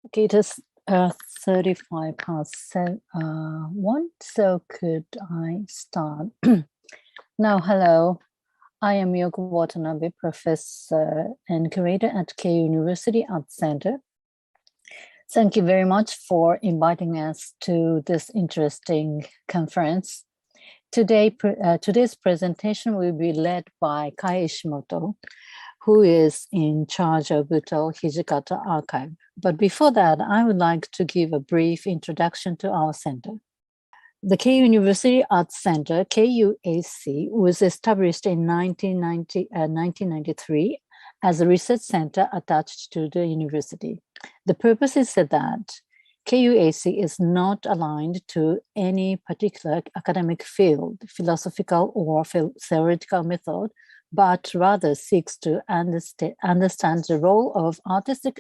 Okay, it is 35 past 1, so could I start? Now, hello, I am Yohko Watanabe, professor and curator at Keio University Art Center. Thank you very much for inviting us to this interesting conference. Today's presentation will be led by Kai Ishimoto, who is in charge of Butoh Hijikata Archive. But before that, I would like to give a brief introduction to our center. The Keio University Arts Center, KUAC, was established in 1993 as a research center attached to the university. The purpose is that KUAC is not aligned to any particular academic field, philosophical or theoretical method, but rather seeks to understand the role of artistic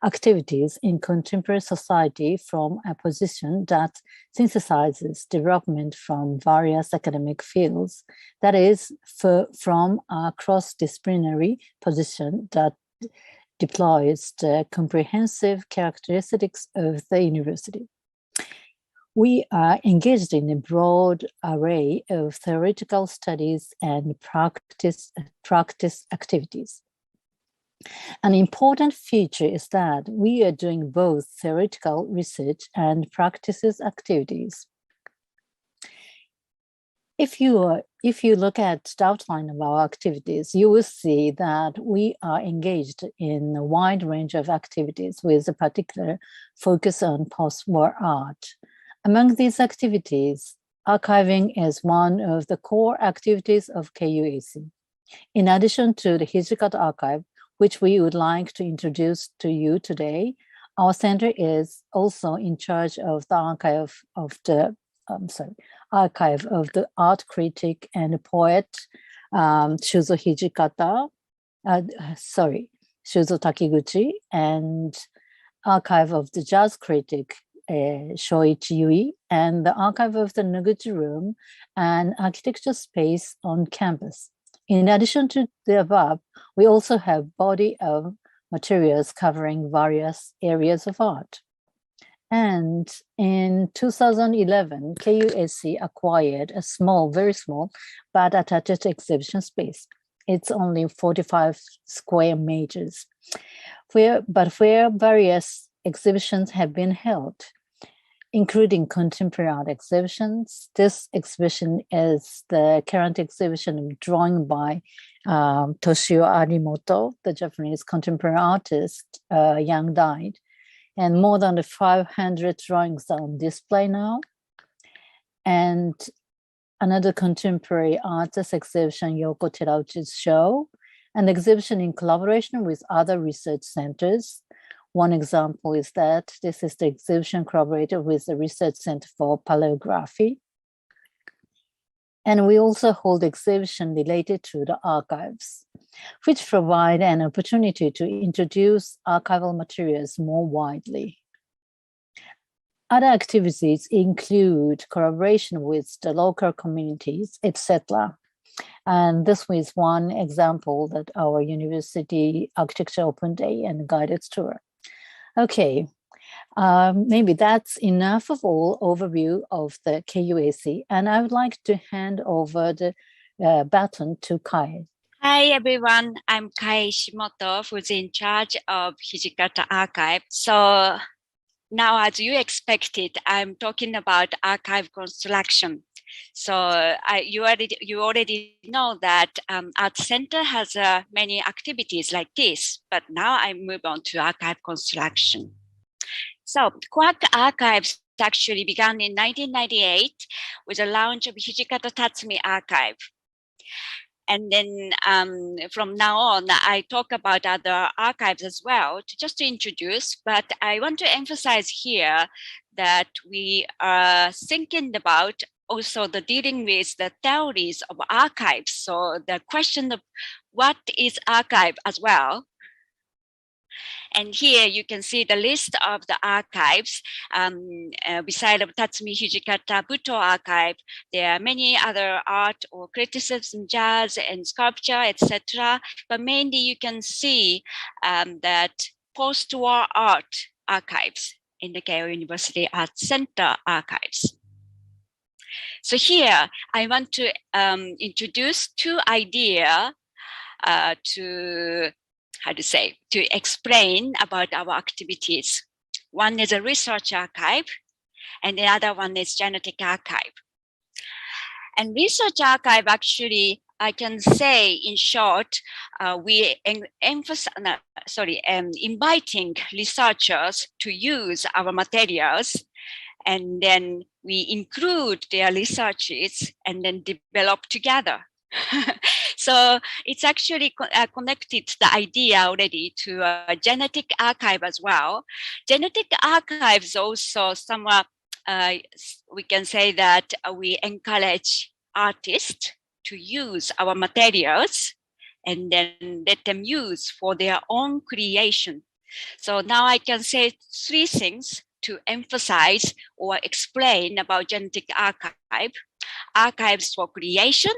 activities in contemporary society from a position that synthesizes development from various academic fields, that is, from a cross-disciplinary position that deploys the comprehensive characteristics of the university. We are engaged in a broad array of theoretical studies and practice activities. An important feature is that we are doing both theoretical research and practices activities. If you look at the outline of our activities, you will see that we are engaged in a wide range of activities with a particular focus on post-war art. Among these activities, archiving is one of the core activities of KUAC. In addition to the Hijikata archive, which we would like to introduce to you today, our center is also in charge of the archive of the art critic and poet Shuzo Takiguchi, and archive of the jazz critic Shoichi Yui, and the archive of the Noguchi Room and architecture space on campus. In addition to the above, we also have body of materials covering various areas of art. And in 2011, KUAC acquired a very small, but attached exhibition space. It's only 45 square meters, where various exhibitions have been held, including contemporary art exhibitions. This exhibition is the current exhibition of drawing by Toshio Arimoto, the Japanese contemporary artist, young died. And more than 500 drawings are on display now. And another contemporary artist exhibition, Yohko Terauchi's show, an exhibition in collaboration with other research centers. One example is that this is the exhibition collaborated with the Research Center for Paleography. And we also hold exhibition related to the archives, which provide an opportunity to introduce archival materials more widely. Other activities include collaboration with the local communities, etc. And this was one example that our University Architecture Open Day and guided tour. Okay, maybe that's enough of all overview of the KUAC, and I would like to hand over the baton to Kai. Hi everyone, I'm Kai Ishimoto, who's in charge of Hijikata Archive. So now, as you expected, I'm talking about archive construction. So you already know that Art Center has many activities like this, but now I move on to archive construction. So Quack Archives actually began in 1998 with the launch of Hijikata Tatsumi Archive. And then from now on, I talk about other archives as well, just to introduce, but I want to emphasize here that we are thinking about also the dealing with the theories of archives. So the question of what is archive as well. And here you can see the list of the archives. Beside of Tatsumi Hijikata Butoh archive, there are many other art or criticism, jazz and sculpture, etc. But mainly you can see that post-war art archives in the Keio University Art Center archives. So here I want to introduce two ideas to explain about our activities. One is a research archive, and the other one is genetic archive. And research archive, actually, I can say in short, we inviting researchers to use our materials, and then we include their researches and then develop together. So it's actually connected the idea already to a genetic archive as well. Genetic archives also somewhat, we can say that we encourage artists to use our materials and then let them use for their own creation. So now I can say three things to emphasize or explain about genetic archive: archives for creation,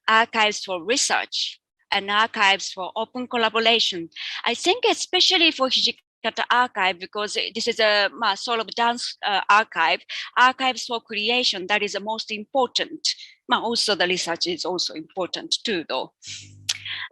archives for research, and archives for open collaboration. I think especially for Hijikata archive, because this is a sort of dance archive, archives for creation, that is the most important. Also the research is also important too, though.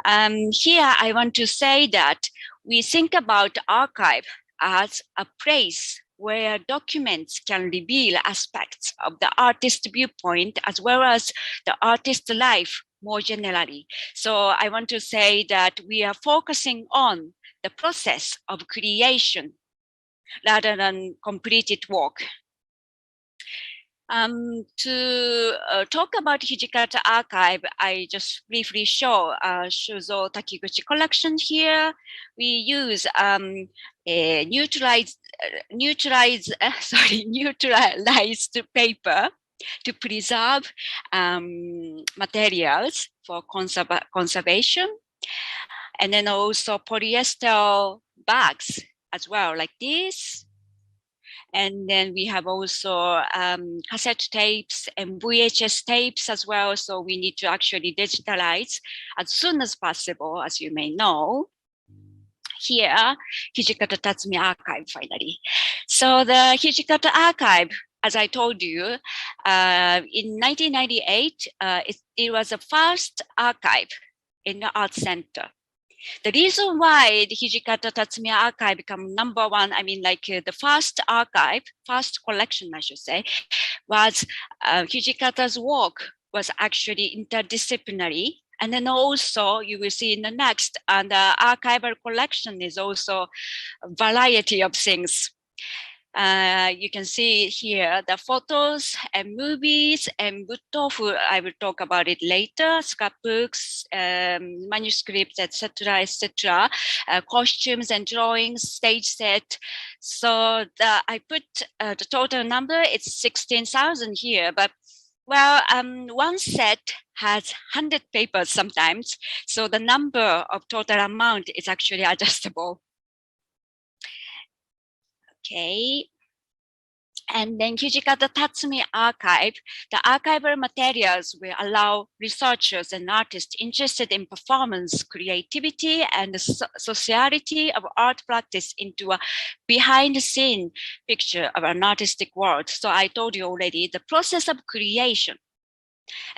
Here I want to say that we think about archive as a place where documents can reveal aspects of the artist's viewpoint as well as the artist's life more generally. So I want to say that we are focusing on the process of creation rather than completed work. To talk about Hijikata archive, I just briefly show Shuzo Takiguchi collection here. We use neutralized paper to preserve materials for conservation, and then also polyester bags as well, like this. And then we have also cassette tapes and VHS tapes as well. So we need to actually digitalize as soon as possible, as you may know. Here, Hijikata Tatsumi archive, finally. So the Hijikata archive, as I told you, in 1998, it was the first archive in the art center. The reason why the Hijikata Tatsumi archive became number one, the first archive, first collection, I should say, was Hijikata's work was actually interdisciplinary. And then also you will see in the next, and the archival collection is also a variety of things. You can see here the photos and movies and Butoh, I will talk about it later, scrapbooks, manuscripts, etc., etc., costumes and drawings, stage set. So I put the total number, it's 16,000 here, but well, one set has 100 papers sometimes, so the number of total amount is actually adjustable. Okay. And then Hijikata Tatsumi archive, the archival materials will allow researchers and artists interested in performance, creativity, and the sociality of art practice into a behind-the-scene picture of an artistic world. So I told you already, the process of creation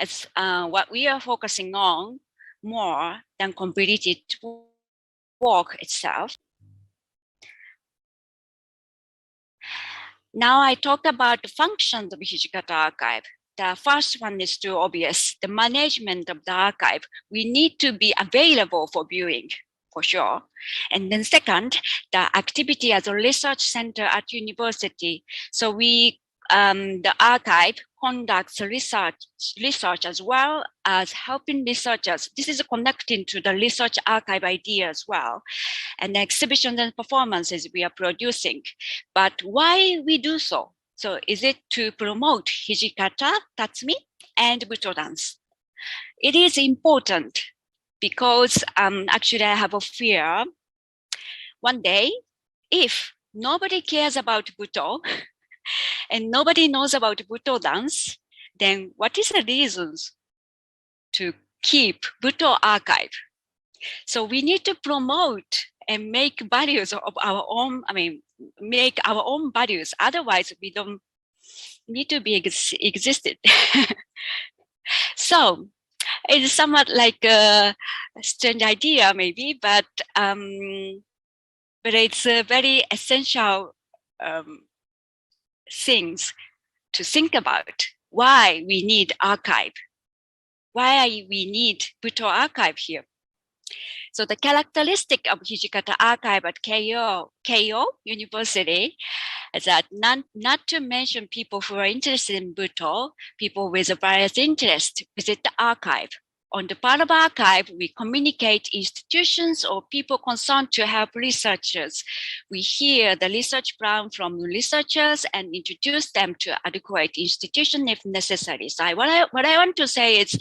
is what we are focusing on more than completed work itself. Now I talked about the functions of Hijikata archive. The first one is too obvious, the management of the archive. We need to be available for viewing, for sure. And then second, the activity as a research center at university. So the archive conducts research as well as helping researchers. This is connecting to the research archive idea as well. And the exhibitions and performances we are producing. But why we do so? So is it to promote Hijikata, Tatsumi, and Butoh dance? It is important because actually I have a fear. One day, if nobody cares about Butoh, and nobody knows about Butoh dance, then what is the reasons to keep Butoh archive? So we need to promote and make values of our own, make our own values. Otherwise, we don't need to be existed. So it's somewhat like a strange idea, maybe, but it's a very essential things to think about. Why we need archive? Why we need Butoh archive here? So the characteristic of Hijikata archive at Keio University is that not to mention people who are interested in Butoh, people with various interests visit the archive. On the part of archive, we communicate institutions or people concerned to help researchers. We hear the research plan from researchers and introduce them to adequate institution if necessary. So what I want to say is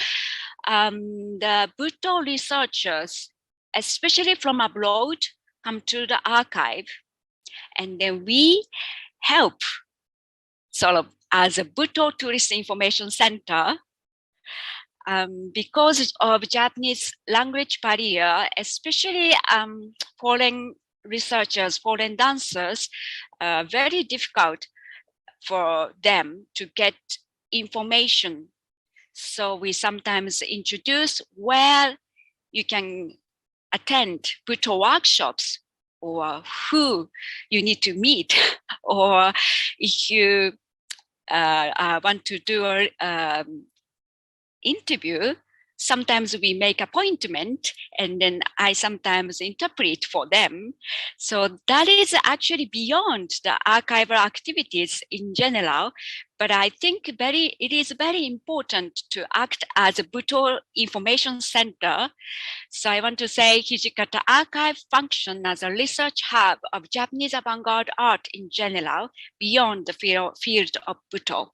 the Butoh researchers, especially from abroad, come to the archive, and then we help sort of as a Butoh Tourist Information Center. Because of Japanese language barrier, especially foreign researchers, foreign dancers, very difficult for them to get information. So we sometimes introduce where you can attend Butoh workshops, or who you need to meet, or if you want to do a interview, sometimes we make appointment and then I sometimes interpret for them. So that is actually beyond the archival activities in general, but I think it is very important to act as a Butoh information center. So I want to say Hijikata Archive function as a research hub of Japanese avant-garde art in general, beyond the field of Butoh.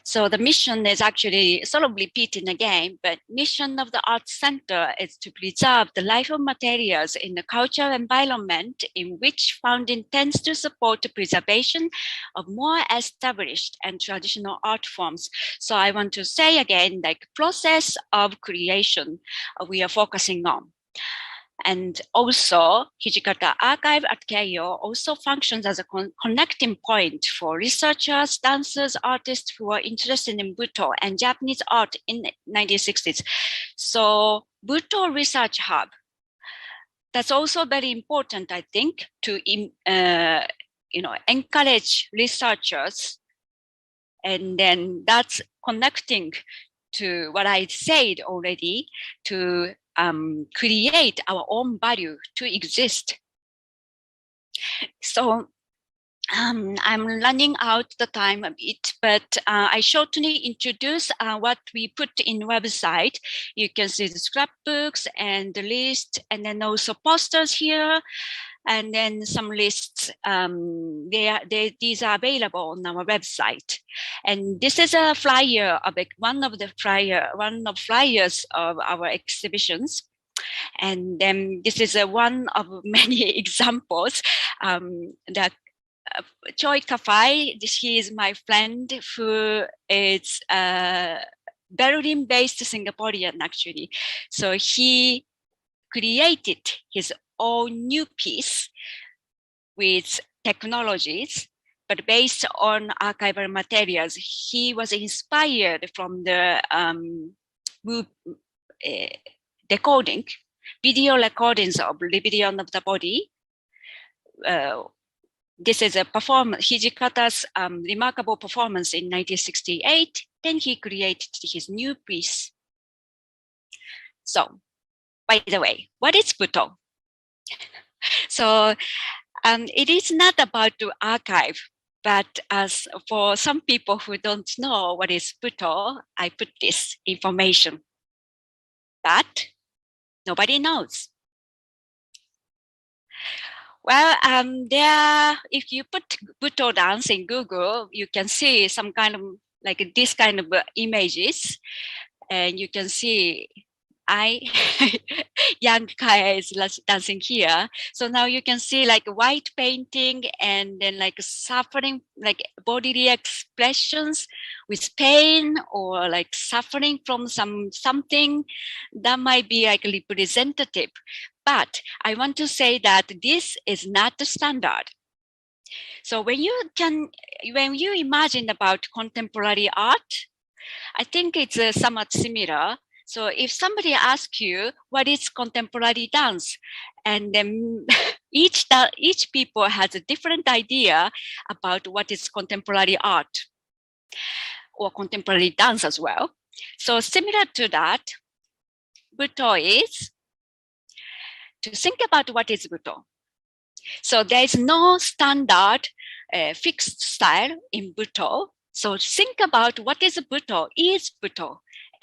So the mission is actually sort of repeating again, but mission of the art center is to preserve the life of materials in the cultural environment in which founding tends to support the preservation of more established and traditional art forms. So I want to say again, like process of creation we are focusing on. And also, Hijikata Archive at Keio also functions as a connecting point for researchers, dancers, artists who are interested in Butoh and Japanese art in the 1960s. So, Butoh Research Hub, that's also very important, I think, to encourage researchers. And then that's connecting to what I said already, to create our own value to exist. So I'm running out the time a bit, but I shortly introduce what we put in thewebsite. You can see the scrapbooks and the list, and then also posters here, and then some lists. These are available on our website. And this is a flyer of one of flyers of our exhibitions. And then this is one of many examples. That Choi Kafai, he is my friend who is Berlin-based Singaporean actually. So he created his own new piece with technologies, but based on archival materials. He was inspired from the video recordings of Rebellion of the Body. This is a performance, Hijikata's remarkable performance in 1968. Then he created his new piece. So, by the way, what is Butoh? So, it is not about to archive, but as for some people who don't know what is Butoh, I put this information. But nobody knows. Well, if you put Butoh dance in Google, you can see some kind of like this kind of images, and you can see I young Kaya is dancing here. So now you can see like white painting and then like suffering, like bodily expressions with pain or like suffering from something that might be like representative. But I want to say that this is not the standard. So when you imagine about contemporary art, I think it's somewhat similar. So if somebody asks you what is contemporary dance, and then each people has a different idea about what is contemporary art or contemporary dance as well. So similar to that, Butoh is to think about what is Butoh. So there is no standard fixed style in Butoh. So think about what is Butoh,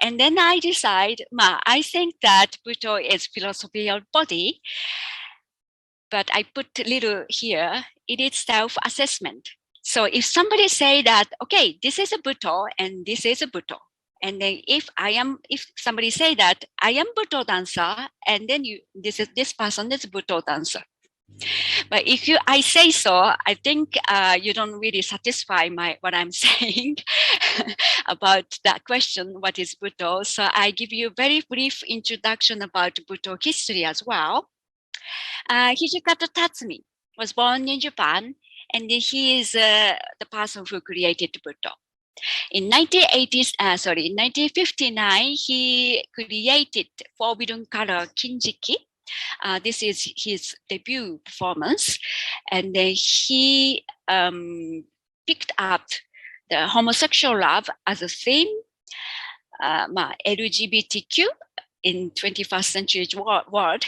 And then I decide, I think that Butoh is philosophy of body, but I put little here, it is self-assessment. So if somebody say that, okay, this is a Butoh and this is a Butoh, and then if somebody say that I am Butoh dancer, and then this person is Butoh dancer. But if I say so, I think you don't really satisfy what I'm saying about that question, what is Butoh? So I give you a very brief introduction about Butoh history as well. Hijikata Tatsumi was born in Japan, and he is the person who created Butoh. In 1959, he created Forbidden Color Kinjiki. This is his debut performance, and he picked up the homosexual love as a theme, LGBTQ in 21st century world.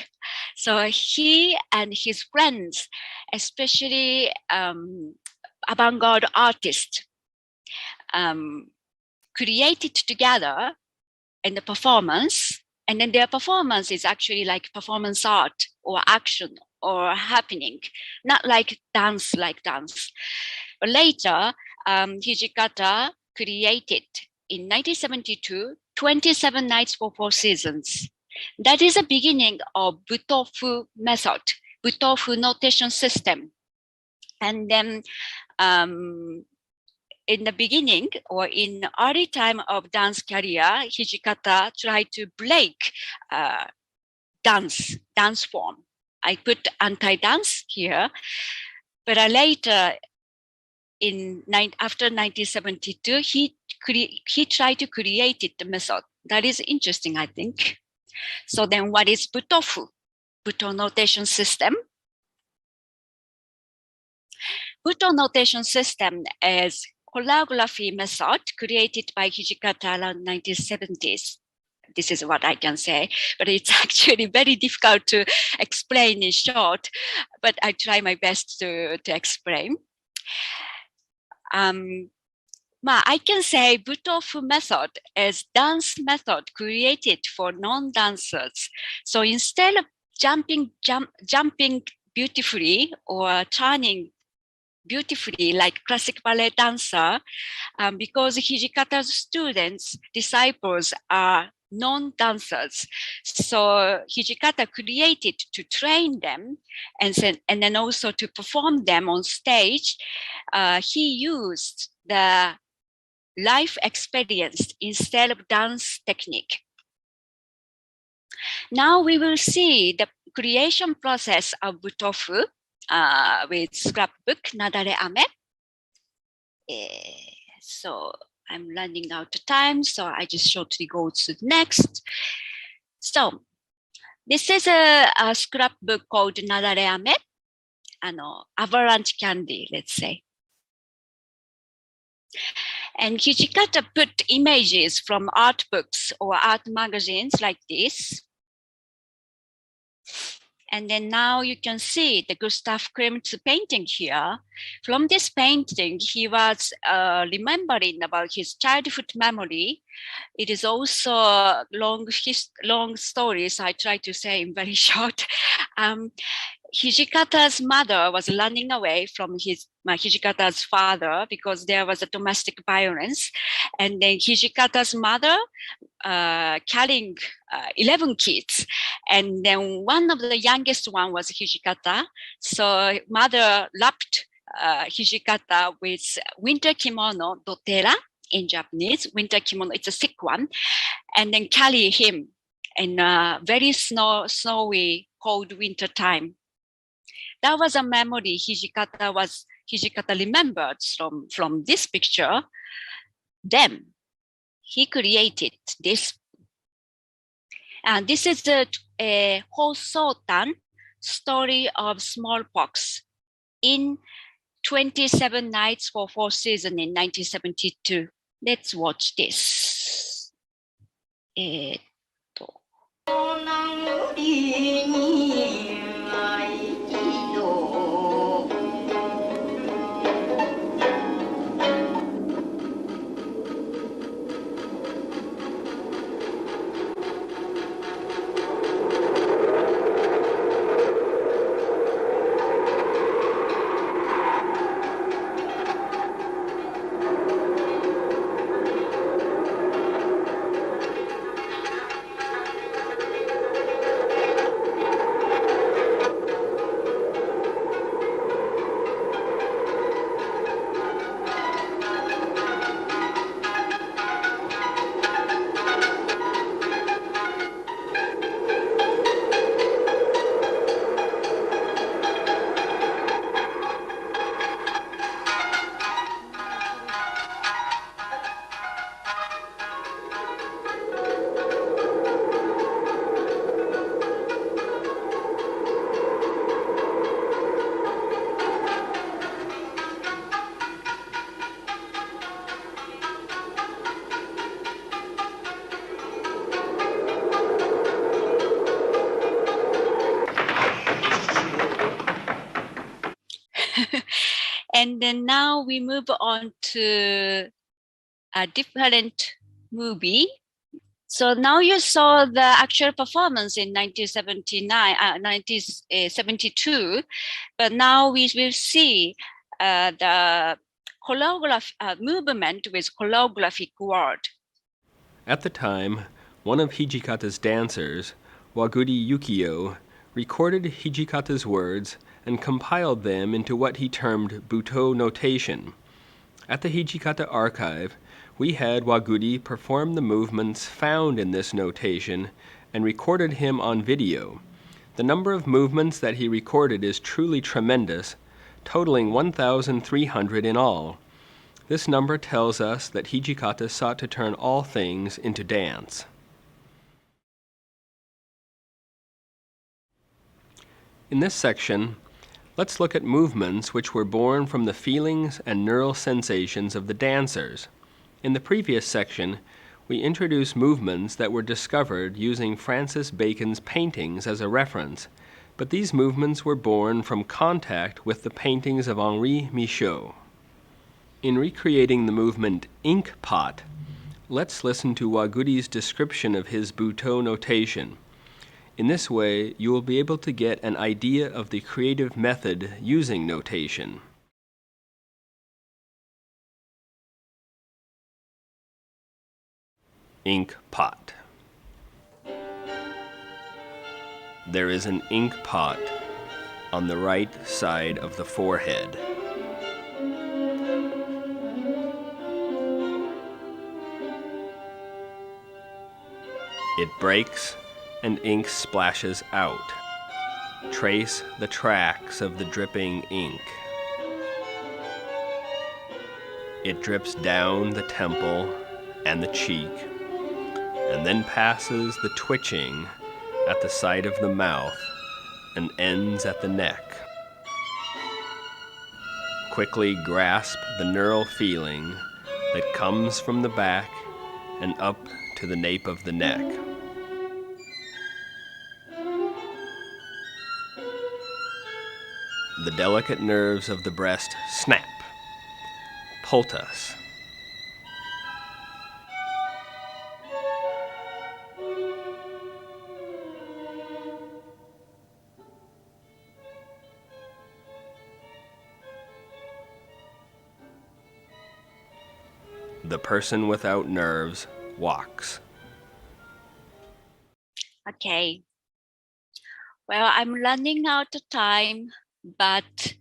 So he and his friends, especially avant-garde artists, created together in the performance. And then their performance is actually like performance art or action or happening, not like dance. But later, Hijikata created in 1972, 27 Nights for 4 Seasons. That is the beginning of Butoh method, Butoh notation system. And then in the beginning or in early time of dance career, Hijikata tried to break dance form. I put anti-dance here, but later after 1972, he tried to create the method. That is interesting, I think. So then what is Butoh? Butoh notation system. Butoh notation system is choreography method created by Hijikata around 1970s. This is what I can say, but it's actually very difficult to explain in short, but I try my best to explain. I can say Butoh method is dance method created for non-dancers. So instead of jumping beautifully or turning beautifully like classic ballet dancer, because Hijikata's students, disciples are non-dancers. So Hijikata created to train them and then also to perform them on stage. He used the life experience instead of dance technique. Now we will see the creation process of Butoh with scrapbook Nadare Ame. So I'm running out of time, so I just shortly go to the next. So this is a scrapbook called Nadare Ame, avalanche candy, let's say. And Hijikata put images from art books or art magazines like this. And then now you can see the Gustav Klimt's painting here. From this painting, he was remembering about his childhood memory. It is also long story, so I try to say in very short. Hijikata's mother was running away from Hijikata's father because there was a domestic violence. And then Hijikata's mother carrying 11 kids. And then one of the youngest one was Hijikata. So mother wrapped Hijikata with winter kimono, dotera in Japanese, winter kimono, it's a thick one, and then carry him in a very snowy, cold winter time. That was a memory Hijikata remembered from this picture. Then he created this. And this is a Hosotan story of smallpox in 27 Nights for Four Seasons in 1972. Let's watch this. And then now we move on to a different movie. So now you saw the actual performance in 1972, but now we will see the movement with choreographic word. At the time, one of Hijikata's dancers, Waguri Yukio, recorded Hijikata's words and compiled them into what he termed Butoh notation. At the Hijikata archive, we had Waguri perform the movements found in this notation and recorded him on video. The number of movements that he recorded is truly tremendous, totaling 1,300 in all. This number tells us that Hijikata sought to turn all things into dance. In this section, let's look at movements which were born from the feelings and neural sensations of the dancers. In the previous section, we introduced movements that were discovered using Francis Bacon's paintings as a reference, but these movements were born from contact with the paintings of Henri Michaud. In recreating the movement ink pot, let's listen to Waguri's description of his Butoh notation. In this way, you will be able to get an idea of the creative method using notation. Ink pot. There is an ink pot on the right side of the forehead. It breaks and ink splashes out. Trace the tracks of the dripping ink. It drips down the temple and the cheek, and then passes the twitching at the side of the mouth and ends at the neck. Quickly grasp the neural feeling that comes from the back and up to the nape of the neck. The delicate nerves of the breast snap. Poultice. The person without nerves walks. Okay. Well, I'm running out of time, but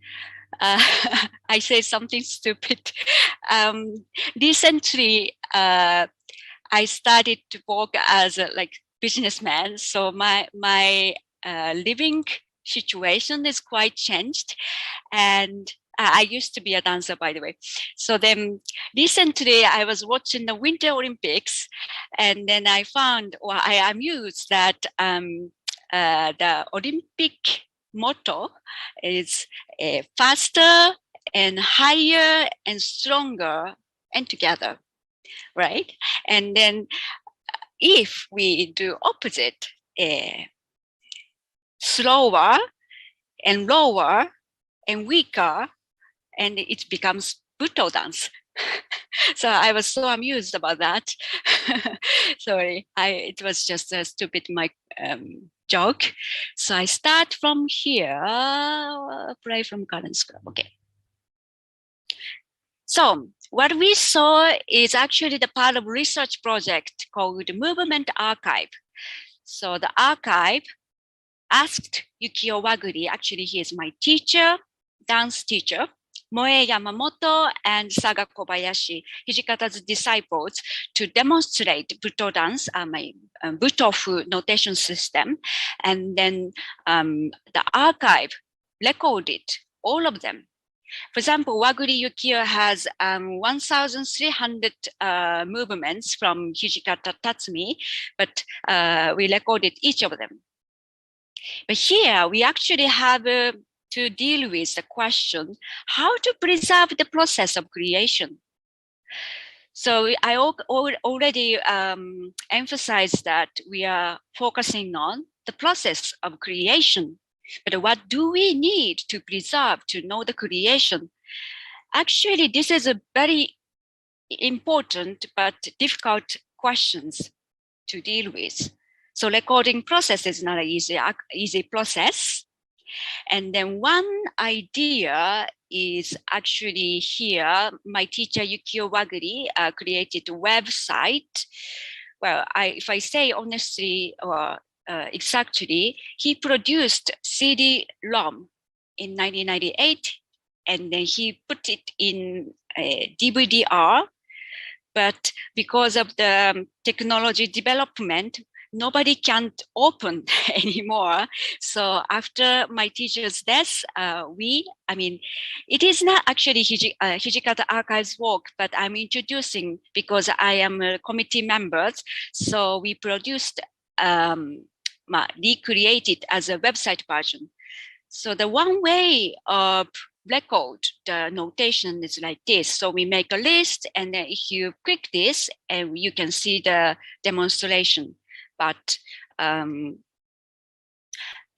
I say something stupid. Recently, I started to work as a businessman, so my living situation is quite changed, and I used to be a dancer, by the way. So then recently I was watching the Winter Olympics, and then I found, or I amused that the Olympic motto is faster and higher and stronger and together, right? And then if we do opposite, slower and lower and weaker, and it becomes Butoh dance. So I was so amused about that. Sorry, it was just a stupid joke. So I start from here, play from current script. Okay. So what we saw is actually the part of research project called Movement Archive. So the archive asked Yukio Waguri, actually he is my teacher, dance teacher, Moe Yamamoto and Saga Kobayashi, Hijikata's disciples, to demonstrate Butoh dance, my Butoh notation system. And then the archive recorded all of them. For example, Waguri Yukio has 1,300 movements from Hijikata Tatsumi, but we recorded each of them. But here we actually have to deal with the question, how to preserve the process of creation. So I already emphasized that we are focusing on the process of creation. But what do we need to preserve to know the creation? Actually, this is a very important but difficult questions to deal with. So recording process is not an easy process. And then one idea is actually here, my teacher Yukio Waguri created a website. Well, if I say honestly or exactly, he produced CD-ROM in 1998, and then he put it in DVD-R. But because of the technology development, nobody can't open anymore. So after my teacher's death, it is not actually Hijikata Archives work, but I'm introducing because I am a committee member. So we produced, recreated as a website version. So the one way of record the notation is like this. So we make a list, and then if you click this, and you can see the demonstration. But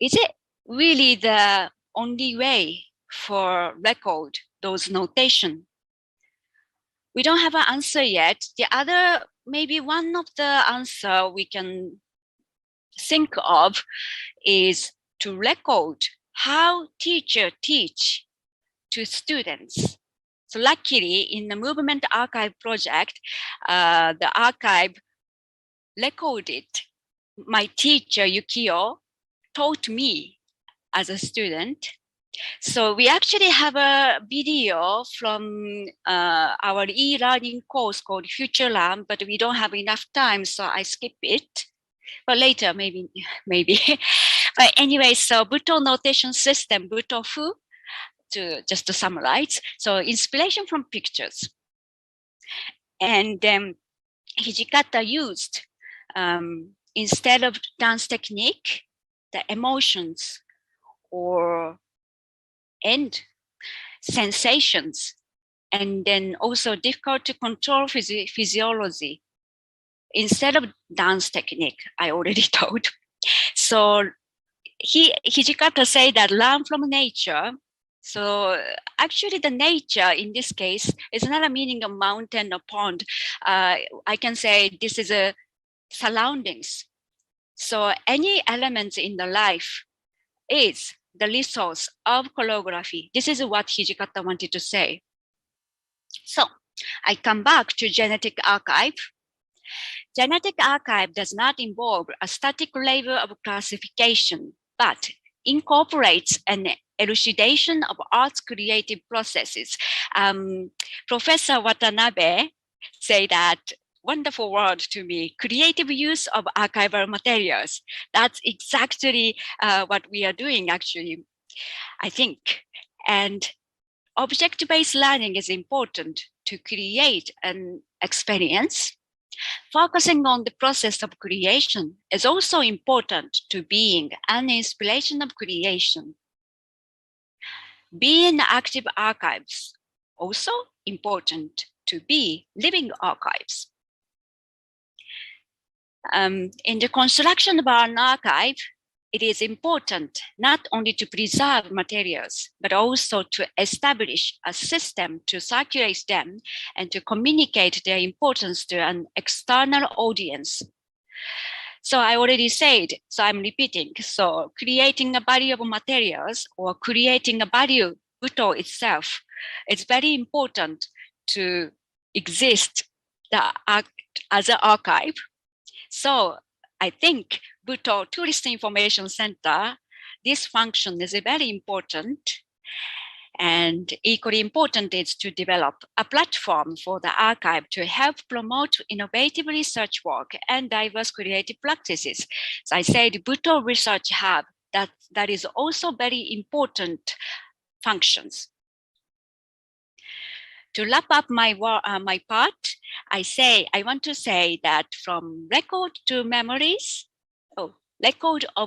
is it really the only way for record those notation? We don't have an answer yet. The other, maybe one of the answer we can think of is to record how teacher teach to students. So luckily in the Movement Archive project, the archive recorded my teacher Yukio taught me as a student. So we actually have a video from our e-learning course called Future Learn, but we don't have enough time, so I skip it. But later, maybe. But anyway, so Butoh notation system, Butoh, just to summarize. So inspiration from pictures. And then Hijikata used, instead of dance technique, the emotions and sensations, and then also difficult to control physiology. Instead of dance technique, I already told. So Hijikata say that learn from nature. So actually the nature in this case is not a meaning of mountain or pond. I can say this is a surroundings. So any element in the life is the resource of choreography. This is what Hijikata wanted to say. So I come back to genetic archive. Genetic archive does not involve a static level of classification, but incorporates an elucidation of art's creative processes. Professor Watanabe say that wonderful word to me, creative use of archival materials. That's exactly what we are doing, actually, I think. And object-based learning is important to create an experience. Focusing on the process of creation is also important to being an inspiration of creation. Being active archives, also important to be living archives. In the construction of an archive, it is important not only to preserve materials, but also to establish a system to circulate them and to communicate their importance to an external audience. So I already said, so I'm repeating. So creating a body of materials or creating a value, Butoh itself, it's very important to exist as an archive. So I think Butoh Tourist Information Center, this function is very important. And equally important is to develop a platform for the archive to help promote innovative research work and diverse creative practices. So I said Butoh Research Hub, that is also very important functions. To wrap up my part, I want to say that from record of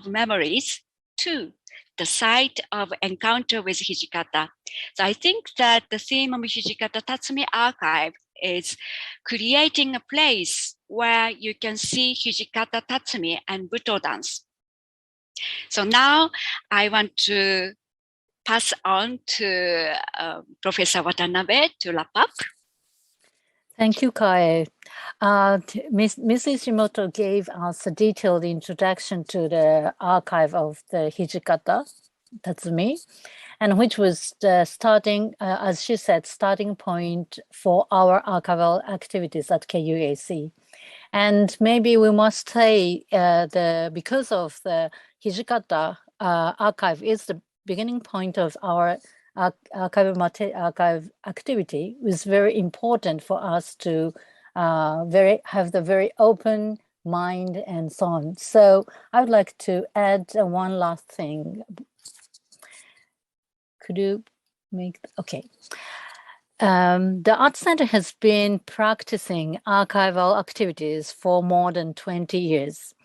memories to the site of encounter with Hijikata. So I think that the theme of Hijikata Tatsumi Archive is creating a place where you can see Hijikata Tatsumi and Butoh dance. So now I want to pass on to Professor Watanabe to wrap up. Thank you, Kai. Ms. Ishimoto gave us a detailed introduction to the archive of the Hijikata Tatsumi, and which was the starting, as she said, starting point for our archival activities at KUAC. And maybe we must say because of the Hijikata archive is the beginning point of our archive activity, was very important for us to have the very open mind and so on. So I would like to add one last thing. Could you make, okay. The Art Center has been practicing archival activities for more than 20 years.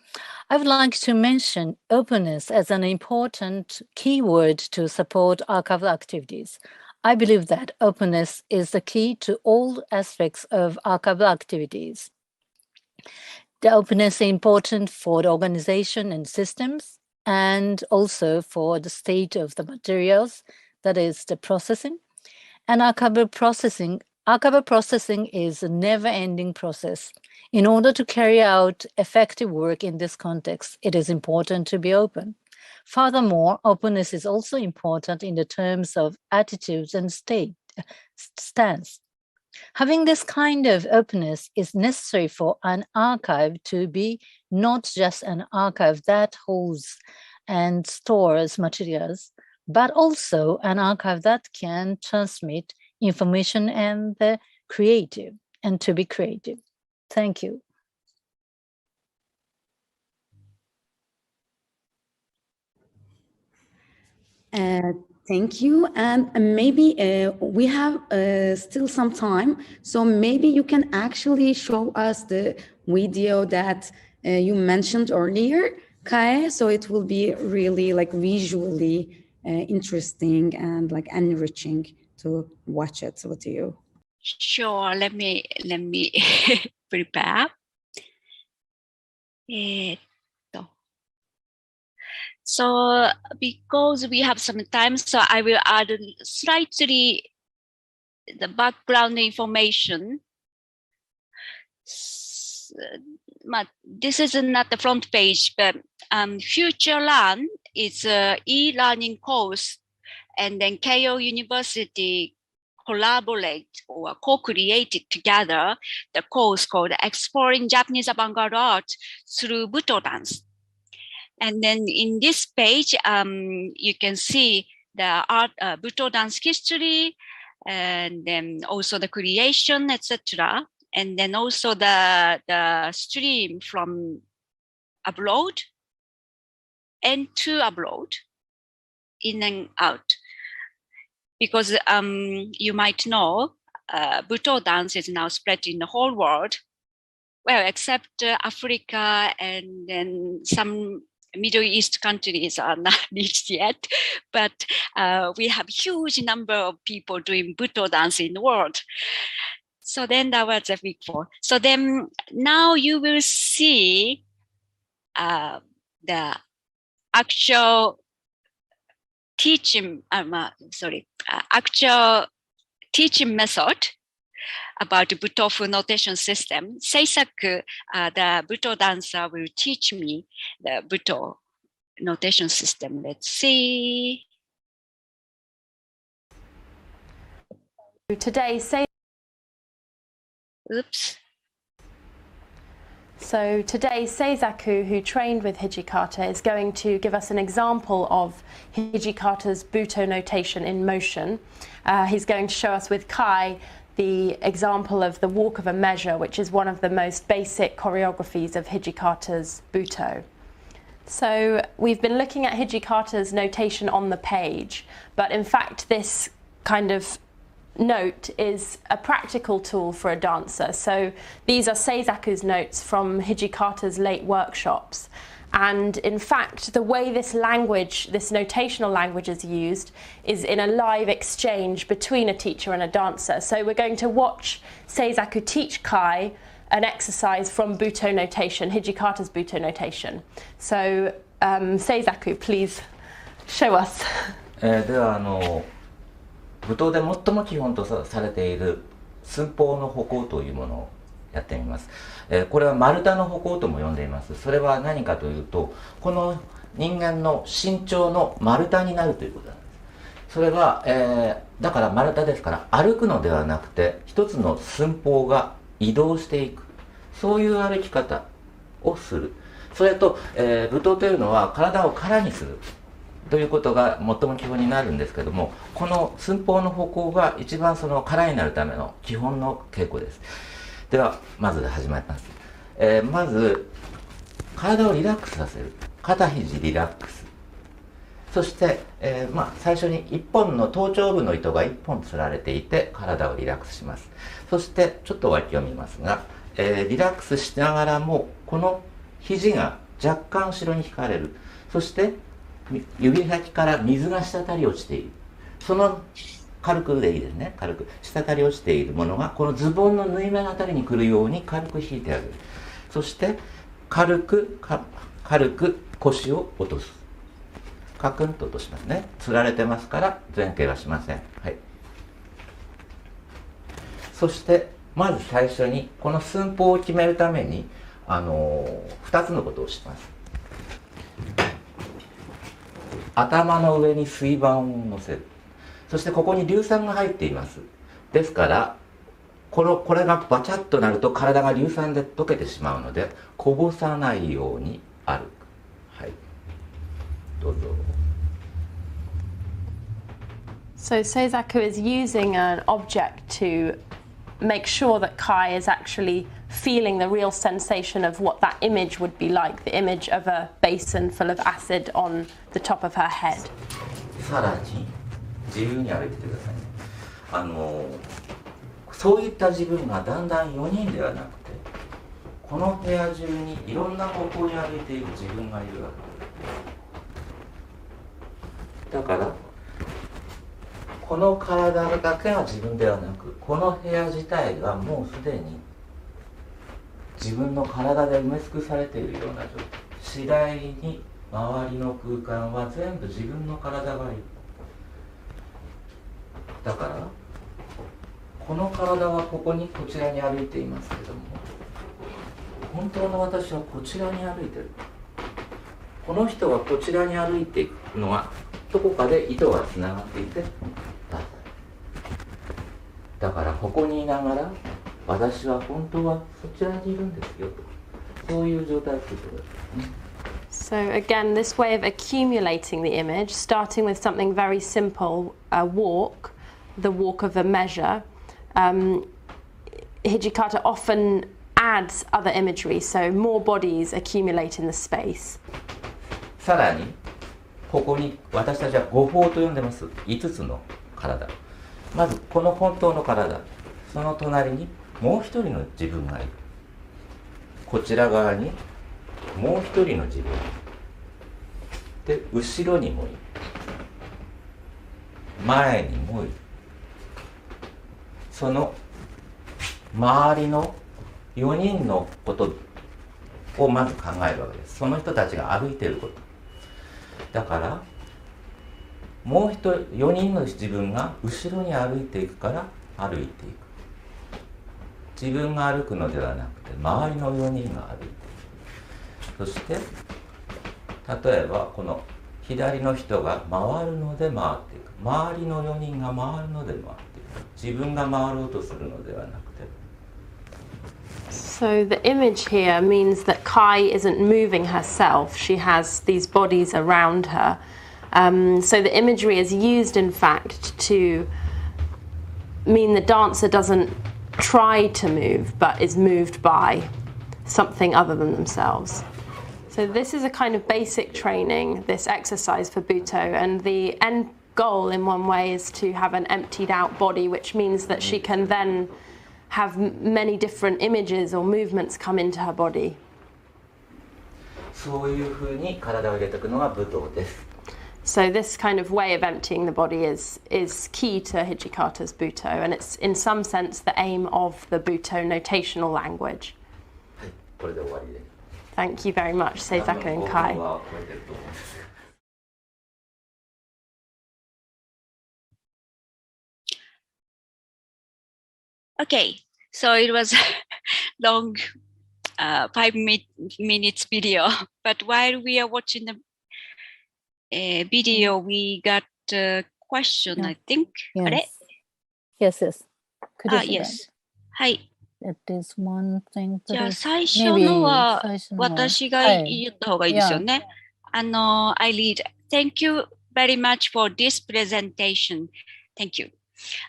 I would like to mention openness as an important keyword to support archival activities. I believe that openness is the key to all aspects of archival activities. The openness is important for the organization and systems, and also for the state of the materials, that is the processing. And archival processing is a never-ending process. In order to carry out effective work in this context, it is important to be open. Furthermore, openness is also important in the terms of attitudes and stance. Having this kind of openness is necessary for an archive to be not just an archive that holds and stores materials, but also an archive that can transmit information and the creative, and to be creative. Thank you. Thank you. And maybe we have still some time. So maybe you can actually show us the video that you mentioned earlier, Kai. So it will be really like visually interesting and like enriching to watch it with you. Sure, let me prepare. So because we have some time, so I will add slightly the background information. But this is not the front page, but Future Learn is an e-learning course, and then Keio University collaborate or co-created together the course called Exploring Japanese Avant-Garde Art through Butoh dance. And then in this page, you can see the art, Butoh dance history, and then also the creation, etc. And then also the stream from abroad and to abroad, in and out. Because you might know, Butoh dance is now spread in the whole world, well, except Africa and then some Middle East countries are not reached yet, but we have huge number of people doing Butoh dance in the world. So then that was a big four. So then now you will see the actual teaching, actual teaching method about the Butoh notation system. Seisaku, the Butoh dancer, will teach me the Butoh notation system. Let's see. Today, today, Seisaku, who trained with Hijikata, is going to give us an example of Hijikata's Butoh notation in motion. He's going to show us with Kai the example of the walk of a measure, which is one of the most basic choreographies of Hijikata's Butoh. So we've been looking at Hijikata's notation on the page, but in fact this kind of note is a practical tool for a dancer. So these are Seisaku's notes from Hijikata's late workshops. And in fact, the way this language, this notational language is used is in a live exchange between a teacher and a dancer. So we're going to watch Seisaku teach Kai an exercise from Butoh notation, Hijikata's Butoh notation. So Seisaku, please show us. では舞踏で最も基本とされている寸法の歩行というものをやってみます。これは丸太の歩行とも呼んでいます。それは何かというと、この人間の身長の丸太になるということなんです。それは、だから丸太ですから歩くのではなくて、一つの寸法が移動していく、そういう歩き方をする。それと、舞踏というのは体を空にするということが最も基本になるんですけども、この寸法の歩行が一番その空になるための基本の稽古です。ではまず始まります。まず体をリラックスさせる。肩肘リラックス。そして、最初に1本の頭頂部の糸が1本つられていて体をリラックスします。そしてちょっと脇を見ますが、リラックスしながらもこの肘が若干後ろに引かれる。そして指先から水が滴り落ちている。その軽くでいいですね。軽く滴り落ちているものがこのズボンの縫い目のあたりに来るように軽く引いてあげる。そして軽く腰を落とす。カクンと落としますね。つられてますから前傾はしません。はい。そしてまず最初にこの寸法を決めるために2つのことをします。頭の上に水盤を乗せる。そしてここに硫酸が入っています。ですからこれがバチャッとなると体が硫酸で溶けてしまうのでこぼさないように歩く。はい。どうぞ。So Seisaku is using an object to make sure that Kai is actually feeling the real sensation of what that image would be like, the image of a basin full of acid on the top of her head. さらに自由に歩いててくださいね。そういった自分がだんだん4人ではなくてこの部屋中にいろんな方向に歩いている自分がいるわけです。だからこの体だけが自分ではなくこの部屋自体がもうすでに自分の体で埋め尽くされているような状態。次第に周りの空間は全部自分の体がいる。だからこの体はこちらに歩いていますけども本当の私はこちらに歩いてる。この人はこちらに歩いていくのはどこかで糸がつながっていてだからここにいながら私は本当はそちらにいるんですよと、そういう状態を作ってくださいね。So again, this way of accumulating the image, starting with something very simple, a walk, the walk of a measure. Hijikata often adds other imagery, so more bodies accumulate in the space. さらにここに私たちは五法と呼んでます。5つの体。まずこの本当の体、その隣にもう一人の自分がいる。こちら側にもう一人の自分で、後ろにもいる、前にもいる、その周りの4人のことをまず考えるわけです。その人たちが歩いていることだから、もう一人4人の自分が後ろに歩いていくから歩いていく。自分が歩くのではなくて周りの4人が歩いていく。そして例えばこの左の人が回るので回っていく、周りの4人が回るので回っていく、自分が回ろうとするのではなくて。So the image here means that Kai isn't moving herself, she has these bodies around her. So the imagery is used in fact to mean the dancer doesn't try to move but is moved by something other than themselves. So this is a kind of basic training, this exercise for Butoh, and the end goal in one way is to have an emptied out body, which means that she can then have many different images or movements come into her body. そういうふうに体を入れていくのが武道です。So this kind of way of emptying the body is key to Hijikata's Butoh, and it's in some sense the aim of the Butoh notational language. はい、これで終わりです。Thank you very much, Seizaku and Kai. Okay, so it was a long 5 minutes video, but while we are watching the video, we got a question, Yeah. I think. Yes. Yes. Could you see yes. はい。that? That is one thing. じゃあ that is 最初のは maybe 最初のは私がはい言った方がいいですよね。I read. Thank you very much for this presentation. Thank you.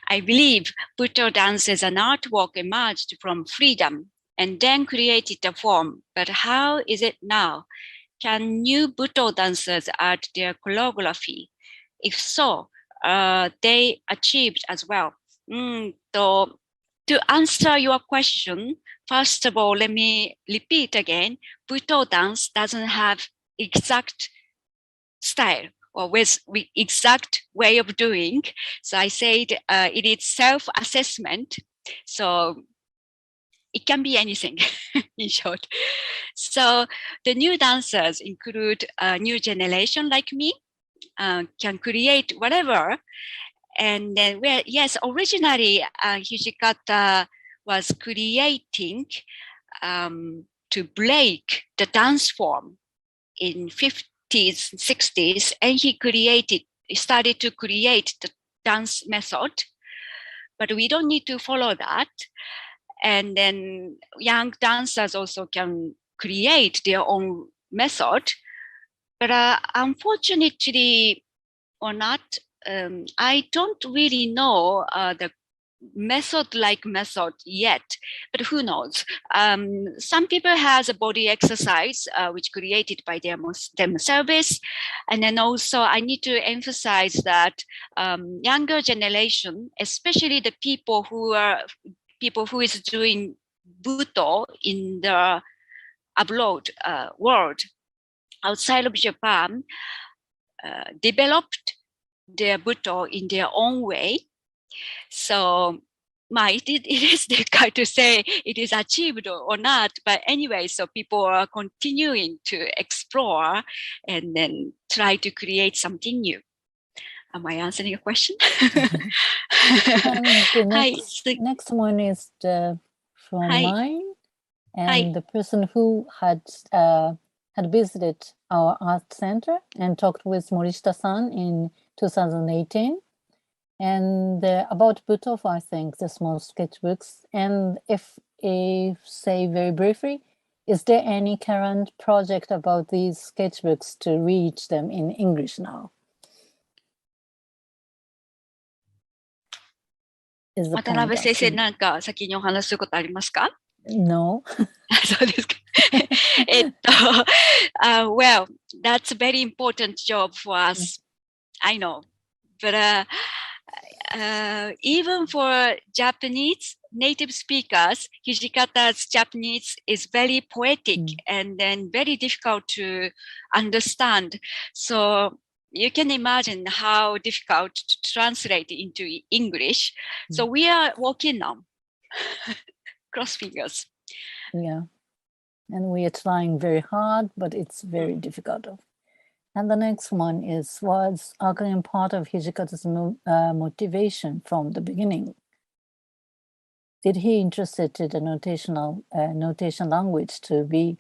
I believe Butoh dance as an artwork emerged from freedom and then created a form. But how is it now? Can new Butoh dancers add their choreography? If so, they achieved as well. To answer your question, first of all, let me repeat again. Butoh dance doesn't have exact style or with exact way of doing. So I said it is self-assessment. So it can be anything, in short. So the new dancers include a new generation like me, can create whatever. And then, yes, originally Hijikata was creating to break the dance form in 50s, 60s, and he started to create the dance method. But we don't need to follow that. And then young dancers also can create their own method. But unfortunately or not, I don't really know the method yet, but who knows? Some people has a body exercise which created by themselves, and then also I need to emphasize that younger generation, especially the people who is doing Butoh in the abroad world outside of Japan, developed their Butoh in their own way. So it is difficult to say it is achieved or not, but anyway, so people are continuing to explore and then try to create something new. Am I answering your question? The next one is from mine, and the person who had visited our art center and talked with Morishita-san in 2018. And about Butoh, I think the small sketchbooks. And if say very briefly, is there any current project about these sketchbooks to reach them in English now? Is the 渡辺 point 先生 of- なんか先にお話しすることありますか？ No. そうですか。well, that's a very important job for us. I know. But even for Japanese native speakers, Hijikata's Japanese is very poetic and then very difficult to understand. So you can imagine how difficult to translate into English. So we are working on cross fingers. Yeah. And we are trying very hard, but it's very difficult. And the next one was Arkan part of Hijikata's motivation from the beginning? Did he interested in the notation language to be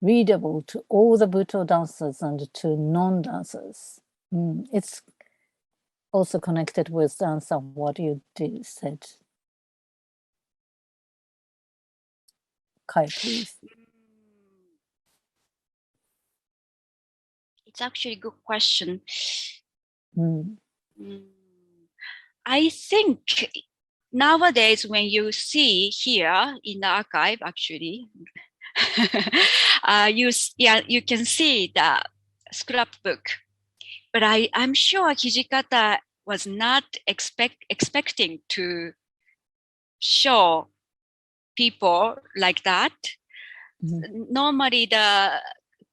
readable to all the Butoh dancers and to non-dancers? It's also connected with the answer what you said. Kai, please. It's actually a good question. Mm. I think nowadays when you see here in the archive, actually, you can see the scrapbook. But I'm sure Hijikata was not expecting to show people like that. Normally, the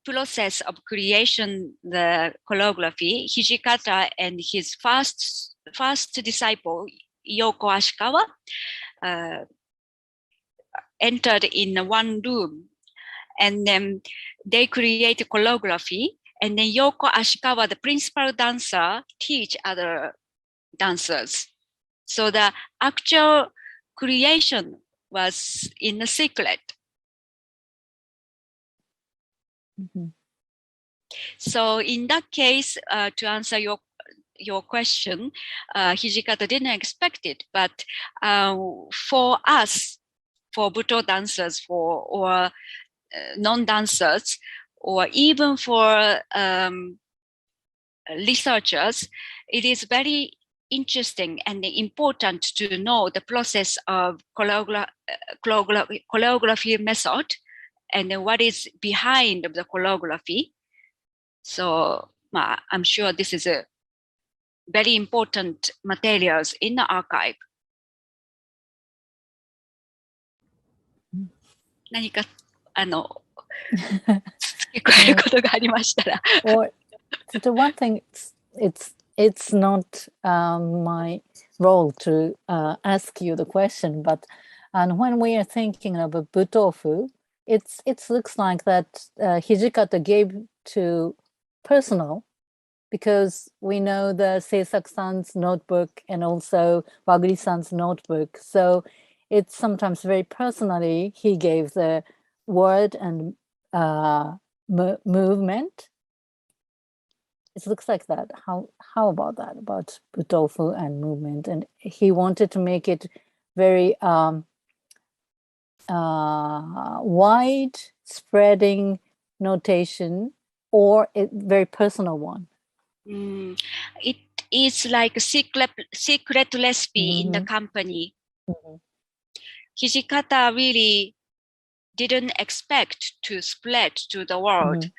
process of creation, the choreography, Hijikata and his first disciple, Yohko Ashikawa, entered in one room, and then they create choreography, and then Yohko Ashikawa, the principal dancer, teach other dancers. So the actual creation was in a secret. So in that case, to answer your question, Hijikata didn't expect it, but for us, for Butoh dancers, or non-dancers, or even for researchers, it is very interesting and important to know the process of choreography method and what is behind the choreography. So I'm sure this is a very important materials in the archive. 何か付け加えることがありましたら。Or the one thing, it's not my role to ask you the question, but when we are thinking about Butoh, it looks like that Hijikata gave to personal, because we know the Seisaku-san's notebook and also Waguri-san's notebook. So it's sometimes very personally he gave the word and movement. It looks like that. How about that? About Butoh and movement, and he wanted to make it very wide spreading notation, or a very personal one. It is like a secret recipe in the company. Hijikata really didn't expect to spread to the world,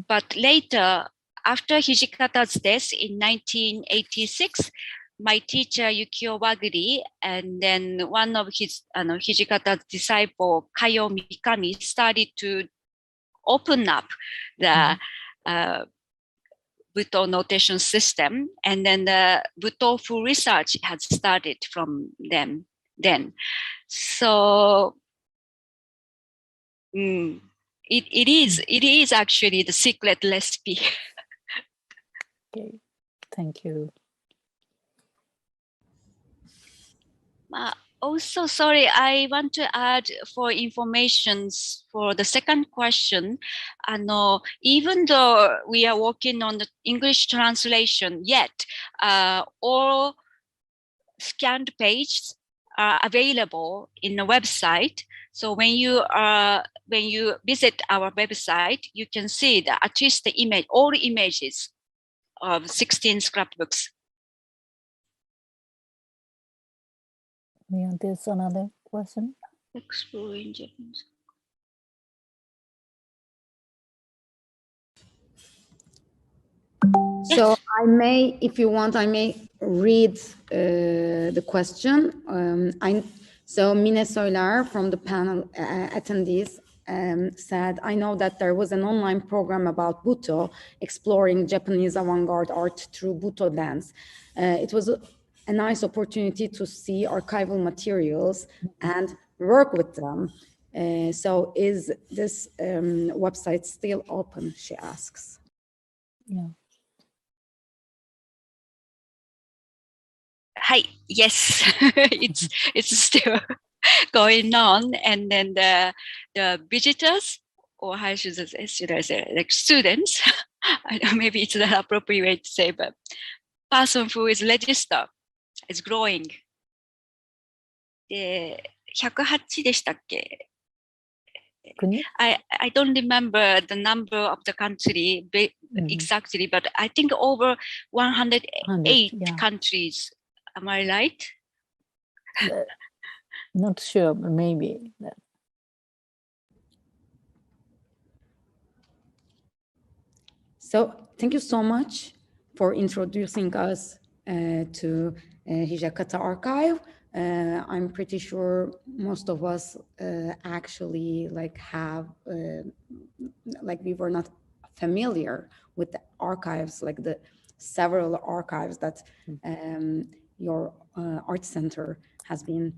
but later, after Hijikata's death in 1986, my teacher Yukio Waguri and then one of his Hijikata's disciple Kayo Mikami started to open up the Butoh notation system, and then the Butoh research had started from them then. So it is actually the secret recipe. Okay, thank you. Also, sorry, I want to add for information for the second question. Even though we are working on the English translation yet, all scanned pages are available in the website. So when you visit our website, you can see the artistic image, all images of 16 scrapbooks. Yeah, there's another question. Exploring Japanese. So I may, if you want, I may read the question. So Mine Soylar from the panel attendees said, I know that there was an online program about Butoh, exploring Japanese avant-garde art through Butoh dance. It was a nice opportunity to see archival materials and work with them. So is this website still open, she asks. Yeah. Hi, yes, it's still going on, and then the visitors, or how should I say, like students, I don't know, maybe it's the appropriate way to say, but person who is registered is growing. 108でしたっけ? I don't remember the number of the country exactly, but I think over 108 countries. Am I right? Not sure, but maybe. So thank you so much for introducing us to Hijikata Archive. I'm pretty sure most of us actually we were not familiar with the archives, like the several archives that your art center has been,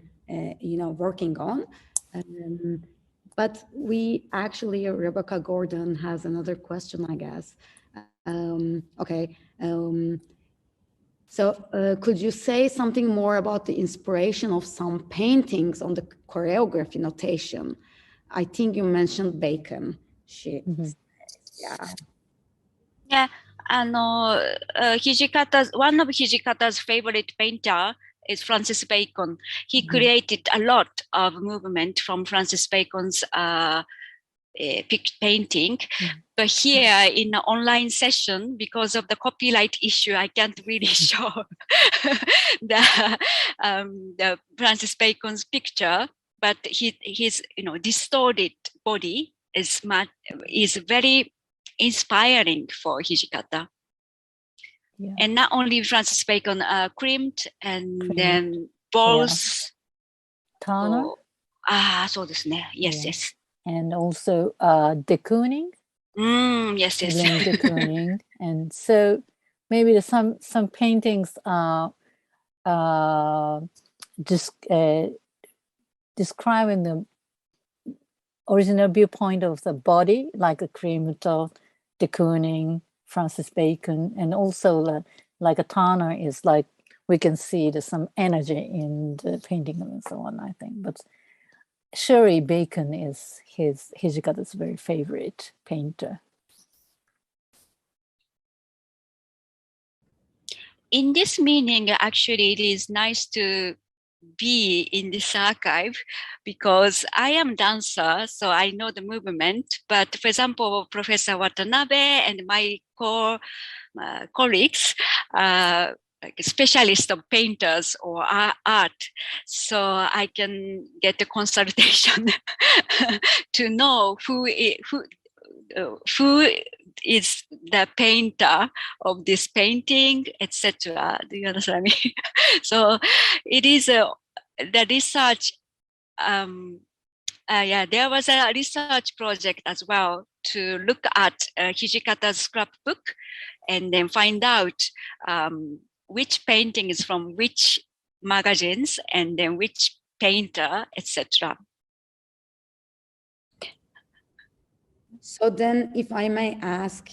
working on. But we actually, Rebecca Gordon has another question, I guess. Okay. So could you say something more about the inspiration of some paintings on the choreography notation? I think you mentioned Bacon. Yeah. One of Hijikata's favorite painter is Francis Bacon. He created a lot of movement from Francis Bacon's painting. But here in the online session, because of the copyright issue, I can't really show the Francis Bacon's picture. But his distorted body is very inspiring for Hijikata. Yeah. And not only Francis Bacon, Klimt, and then Bols. Turner. Soですね. Yes, yes. And also de Kooning. Yes. De Kooning. And so maybe some paintings are just describing the original viewpoint of the body, like a Klimt, de Kooning, Francis Bacon, and also like a Turner is like we can see there's some energy in the painting and so on, I think. But surely Bacon is Hijikata's very favorite painter. In this meaning, actually, it is nice to be in this archive because I am a dancer, so I know the movement. But for example, Professor Watanabe and my colleagues, like a specialist of painters or art, so I can get a consultation to know who is the painter of this painting, etc. Do you understand me? So it is the research. There was a research project as well to look at Hijikata's scrapbook and then find out which painting is from which magazines and then which painter, etc. So then, if I may ask,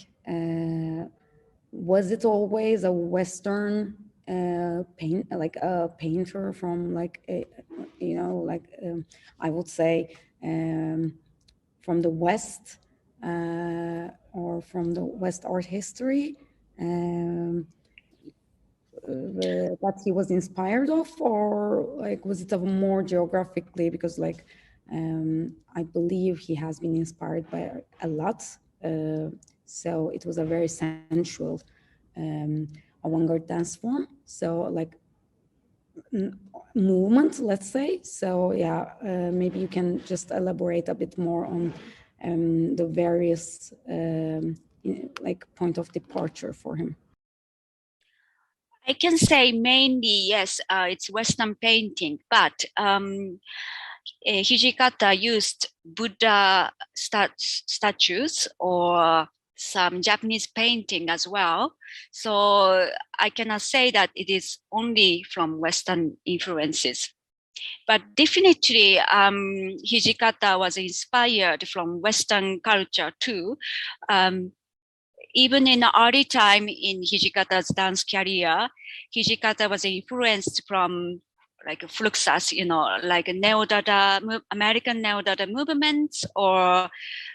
was it always a Western painter from I would say from the West or from the West art history? that he was inspired of, or like was it more geographically? Because like I believe he has been inspired by a lot. So it was a very sensual avant-garde dance form. So like movement, let's say. So yeah, maybe you can just elaborate a bit more on the various like point of departure for him. I can say mainly, yes, it's Western painting, but Hijikata used Buddha statues or some Japanese painting as well. So I cannot say that it is only from Western influences. But definitely, Hijikata was inspired from Western culture too. Even in the early time in Hijikata's dance career, Hijikata was influenced from like Fluxus, like American neo-Dada movements or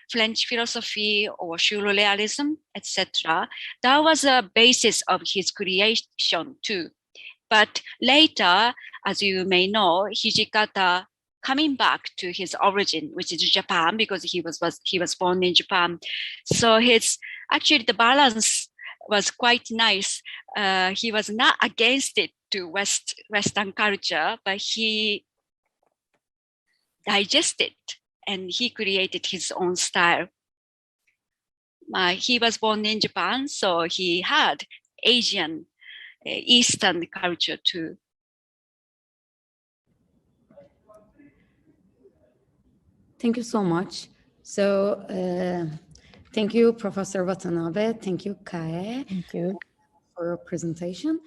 French philosophy or surrealism, etc. That was a basis of his creation too. But later, as you may know, Hijikata coming back to his origin, which is Japan, because he was born in Japan. So actually the balance was quite nice. He was not against it to Western culture, but he digested and he created his own style. He was born in Japan, so he had Asian, Eastern culture too. Thank you so much. So thank you, Professor Watanabe. Thank you, Kae, Thank you. for your presentation.